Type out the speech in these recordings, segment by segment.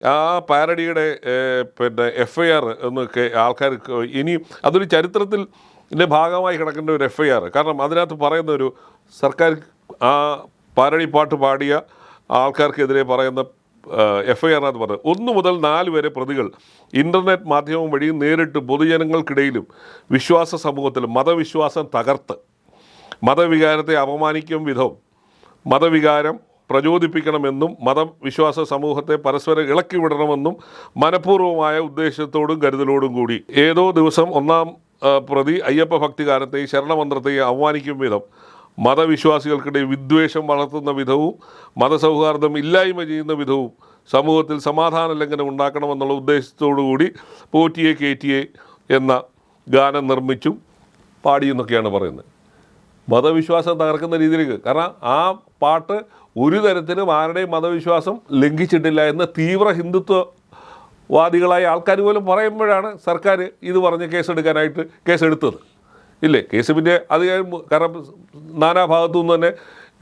ആ പാരഡിയുടെ പിന്നെ FIR എന്നൊക്കെ ആൾക്കാർ ഇനി അതൊരു ചരിത്രത്തിൽ ഭാഗമായി കിടക്കേണ്ട ഒരു FIR. കാരണം അതിനകത്ത് പറയുന്ന ഒരു സർക്കാർ ആ പാരഡി പാട്ട് പാടിയ ആൾക്കാർക്കെതിരെ പറയുന്ന FIRനകത്ത് പറഞ്ഞത് 1 മുതൽ 4 വരെ പ്രതികൾ ഇൻ്റർനെറ്റ് മാധ്യമം വഴി നേരിട്ട് പൊതുജനങ്ങൾക്കിടയിലും വിശ്വാസ സമൂഹത്തിലും മതവിശ്വാസം തകർത്ത് മതവികാരത്തെ അപമാനിക്കും വിധം മതവികാരം പ്രചോദിപ്പിക്കണമെന്നും മതവിശ്വാസ സമൂഹത്തെ പരസ്പരം ഇളക്കി വിടണമെന്നും മനഃപൂർവ്വമായ ഉദ്ദേശത്തോടും കരുതലോടും കൂടി ഏതോ ദിവസം 1-ാം പ്രതി അയ്യപ്പ ഭക്തികാരത്തെയും ശരണമന്ത്രത്തെയും അവമാനിക്കും വിധം മതവിശ്വാസികൾക്കിടയിൽ വിദ്വേഷം വളർത്തുന്ന വിധവും മതസൗഹാർദ്ദം ഇല്ലായ്മ ചെയ്യുന്ന വിധവും സമൂഹത്തിൽ സമാധാന ലംഘനം ഉണ്ടാക്കണമെന്നുള്ള ഉദ്ദേശത്തോടു കൂടി പോറ്റിയെ കേറ്റിയെ എന്ന ഗാനം നിർമ്മിച്ചും പാടിയെന്നൊക്കെയാണ് പറയുന്നത്. മതവിശ്വാസം തകർക്കുന്ന രീതിയിലേക്ക്. കാരണം ആ പാട്ട് ഒരു തരത്തിലും ആരുടെയും മതവിശ്വാസം ലംഘിച്ചിട്ടില്ല എന്ന് തീവ്ര ഹിന്ദുത്വവാദികളായ ആൾക്കാർ പോലും പറയുമ്പോഴാണ് സർക്കാർ ഇത് പറഞ്ഞ് കേസെടുത്തത്. ഇല്ലേ? കേസ് പിന്നെ അത് കാരണം നാനാഭാഗത്തു നിന്ന് തന്നെ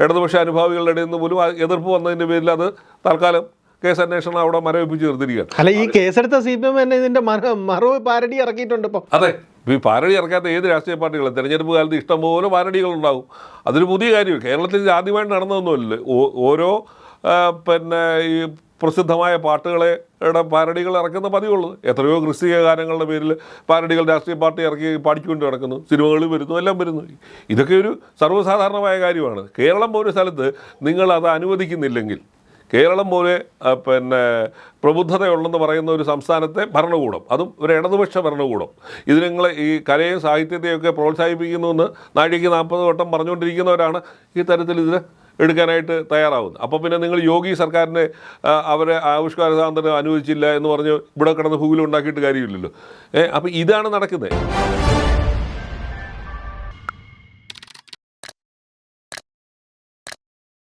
ഇടതുപക്ഷ അനുഭാവികളുടെ ഇടയിൽ നിന്ന് പോലും എതിർപ്പ് വന്നതിൻ്റെ പേരിൽ അത് തൽക്കാലം കേസ് അന്വേഷണം അവിടെ മരവിപ്പിച്ച് നിർത്തിയിരിക്കുകയാണ്. അല്ല, ഈ കേസെടുത്ത CPM തന്നെ ഇതിൻ്റെ മറവ് പാരഡി ഇറക്കിയിട്ടുണ്ട് ഇപ്പം. അതെ, ഈ പാരഡി ഇറക്കാത്ത ഏത് രാഷ്ട്രീയ പാർട്ടികളും തെരഞ്ഞെടുപ്പ് കാലത്ത് ഇഷ്ടംപോലെ പാരഡികളുണ്ടാവും. അതൊരു പുതിയ കാര്യം. കേരളത്തിൽ ഇത് ആദ്യമായിട്ട് നടന്നതൊന്നുമല്ലേ. ഓരോ പിന്നെ ഈ പ്രസിദ്ധമായ പാട്ടുകളുടെ പാരഡികൾ ഇറക്കുന്ന പതിവുള്ളത്. എത്രയോ ക്രിസ്തീയ ഗാനങ്ങളുടെ പേരിൽ പാരഡികൾ രാഷ്ട്രീയ പാർട്ടി ഇറക്കി പാടിച്ചുകൊണ്ട് നടക്കുന്നു, സിനിമകളിൽ വരുന്നു, എല്ലാം വരുന്നു. ഇതൊക്കെ ഒരു സർവ്വസാധാരണമായ കാര്യമാണ്. കേരളം പോലെ സ്ഥലത്ത് നിങ്ങൾ അത് അനുവദിക്കുന്നില്ലെങ്കിൽ, കേരളം പോലെ പിന്നെ പ്രബുദ്ധതയുള്ളെന്ന് പറയുന്ന ഒരു സംസ്ഥാനത്തെ ഭരണകൂടം, അതും ഒരു ഇടതുപക്ഷ ഭരണകൂടം, ഇത് നിങ്ങൾ ഈ കലയും സാഹിത്യത്തെയൊക്കെ പ്രോത്സാഹിപ്പിക്കുന്നുവെന്ന് നാഴികയ്ക്ക് 40 വട്ടം പറഞ്ഞുകൊണ്ടിരിക്കുന്നവരാണ് ഈ തരത്തിൽ ഇതിന് എടുക്കാനായിട്ട് തയ്യാറാവുന്നത്. അപ്പോൾ പിന്നെ നിങ്ങൾ യോഗി സർക്കാരിനെ അവരെ ആവിഷ്കാര സ്വാതന്ത്ര്യം അനുവദിച്ചില്ല എന്ന് പറഞ്ഞ് ഇവിടെ കിടന്ന് ഭൂമിയിൽ ഉണ്ടാക്കിയിട്ട് കാര്യമില്ലല്ലോ. അപ്പോൾ ഇതാണ് നടക്കുന്നത്.